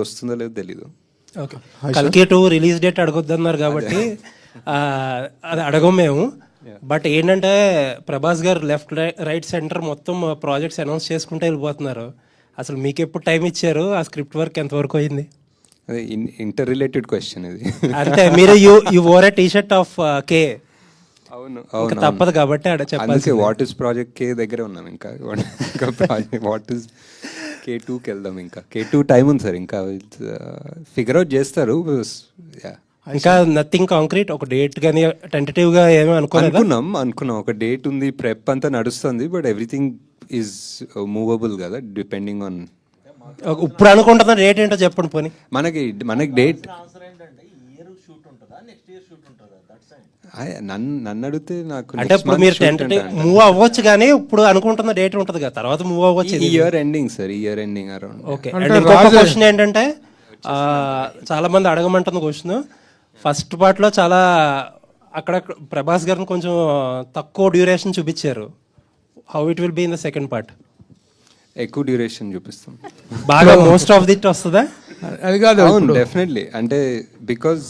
వస్తుందో లేదో తెలీదు. ఓకే, కల్కి 2 రిలీజ్ డేట్ అడగొద్దన్నారు కాబట్టి అది అడగం మేము. బట్ ఏంటంటే ప్రభాస్ గారు లెఫ్ట్ రైట్ సెంటర్ మొత్తం ప్రాజెక్ట్స్ అనౌన్స్ చేసుకుంటూ వెళ్ళిపోతున్నారు. అసలు మీకు ఎప్పుడు టైం ఇచ్చారు? ఆ స్క్రిప్ట్ వర్క్ ఎంతవరకు అయింది? అదే ఇంటర్ రిలేటెడ్ క్వశ్చన్ ఇది. అంటే మీరు you or a T-shirt of K. అవును ఇంకా తప్పదు కాబట్టి అక్కడ చెప్పాలి. వాట్ ఇస్ ప్రాజెక్ట్ కే దగ్గర ఉన్నాం. ఇంకా ప్రాజెక్ట్ వాట్ ఇస్ K2కి వెళ్దాం. ఇంకా K2 టైం ఉంది సార్, ఇంకా ఫిగర్ అవుట్ చేస్తారు. ఇంకా నథింగ్ కాంక్రీట్, ఒక డేట్ కానీ టెంటేటివ్ గా ఏమీ అనుకున్నాం ఒక డేట్ ఉంది, ప్రెప్ అంతా నడుస్తుంది. బట్ ఎవ్రీథింగ్ ఈజ్ మూవబుల్ కదా, డిపెండింగ్ ఆన్. ఇప్పుడు అనుకుంటున్న డేట్ ఏంటో చెప్పండి పోనీ. మనకి డేట్ నన్ను అడిగితే నాకు అంటే ఇప్పుడు మీరు టెంటేటివ్ మూవ్ అవ్వచ్చు, కానీ ఇప్పుడు అనుకుంటున్న డేట్ ఉంటుంది కదా, తర్వాత మూవ్ అవ్వచ్చు. Year ending sir, year ending around. Okay, ఇంకొక క్వశ్చన్ ఏంటంటే చాలా మంది అడగమంటున్న క్వశ్చన్, ఫస్ట్ పార్ట్ లో చాలా అక్కడ ప్రభాస్ గారిని కొంచెం తక్కువ డ్యూరేషన్ చూపించారు. How it will be in the second part? ఎక్కువ డ్యూరేషన్ చూపిస్తాం, బాగా మోస్ట్ ఆఫ్ దిట్ వస్తుందా? అది కాదు, అవును డెఫినెట్లీ. అంటే బికాజ్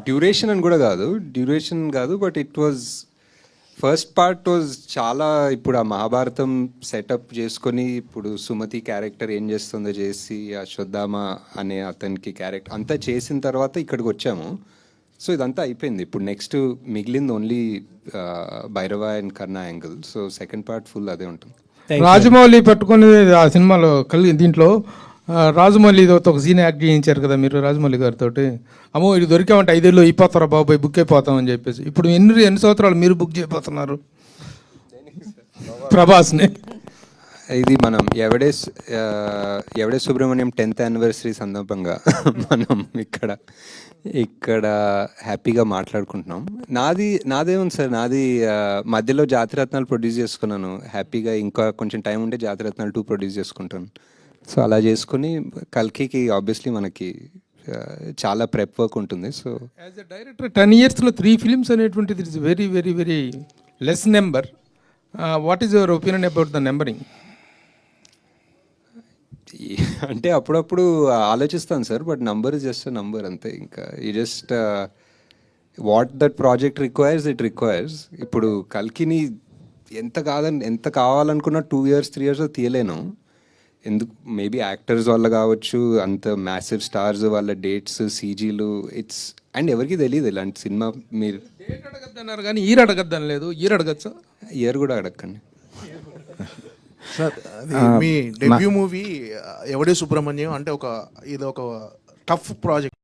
డ్యూరేషన్ అని కూడా కాదు, but it was first part was చాలా. ఇప్పుడు ఆ మహాభారతం సెటప్ చేసుకొని, ఇప్పుడు సుమతి క్యారెక్టర్ ఏం చేస్తుందో చేసి, అశ్వత్థామ అనే అతనికి క్యారెక్టర్ అంతా చేసిన తర్వాత ఇక్కడికి వచ్చాము. సో ఇదంతా అయిపోయింది. ఇప్పుడు నెక్స్ట్ మిగిలింది only Bhairava and Karna angle. So second part full అదే ఉంటుంది. రాజమౌళి పట్టుకుని ఆ సినిమాలో దీంట్లో రాజమౌళితో ఒక సీన్ యాక్ట్ చేయించారు కదా మీరు రాజమౌళి గారితో. అమ్మో ఇది దొరికామంటే 5 ఏళ్ళు అయిపోతారా బాబాయ్, బుక్ అయిపోతామని చెప్పేసి. ఇప్పుడు ఎన్ని సంవత్సరాలు మీరు బుక్ చేయబోతున్నారు ప్రభాస్ని? ఇది మనం ఎవడే సుబ్రహ్మణ్యం 10th యానివర్సరీ సందర్భంగా మనం ఇక్కడ హ్యాపీగా మాట్లాడుకుంటున్నాం. నాదేముంది సార్, నాది మధ్యలో జాతిరత్నాలు ప్రొడ్యూస్ చేసుకున్నాను హ్యాపీగా. ఇంకా కొంచెం టైం ఉంటే జాతిరత్నాలు 2 ప్రొడ్యూస్ చేసుకుంటాను. సో అలా చేసుకుని కల్కికి ఆబ్వియస్లీ మనకి చాలా ప్రెప్ వర్క్ ఉంటుంది. So as a director 10 yearsలో 3 films అనేటువంటిది it's very very very less number. What is your opinion about the numbering? అంటే అప్పుడప్పుడు ఆలోచిస్తాను sir, but number is just number అంతే. ఇంకా ఈ just what that project requires it requires. ఇప్పుడు కల్కిని ఎంత కావాలనుకున్నా 2 years 3 years తీయలేను. ఎందుకు, మేబీ యాక్టర్స్ వల్ల కావచ్చు, అంత మ్యాసివ్ స్టార్స్ వాళ్ళ డేట్స్, సీజీలు, ఇట్స్ అండ్ ఎవరికి తెలియదు ఇలాంటి సినిమా. మీరు డేట్ అడగద్దన్నారు కానీ ఇయర్ అడగద్దని లేదు. ఇయర్ అడగచ్చా? ఇయర్ కూడా అడగండి సార్. మీ డెబ్యూ మూవీ ఎవడే సుబ్రహ్మణ్యం అంటే ఇది ఒక టఫ్ ప్రాజెక్ట్.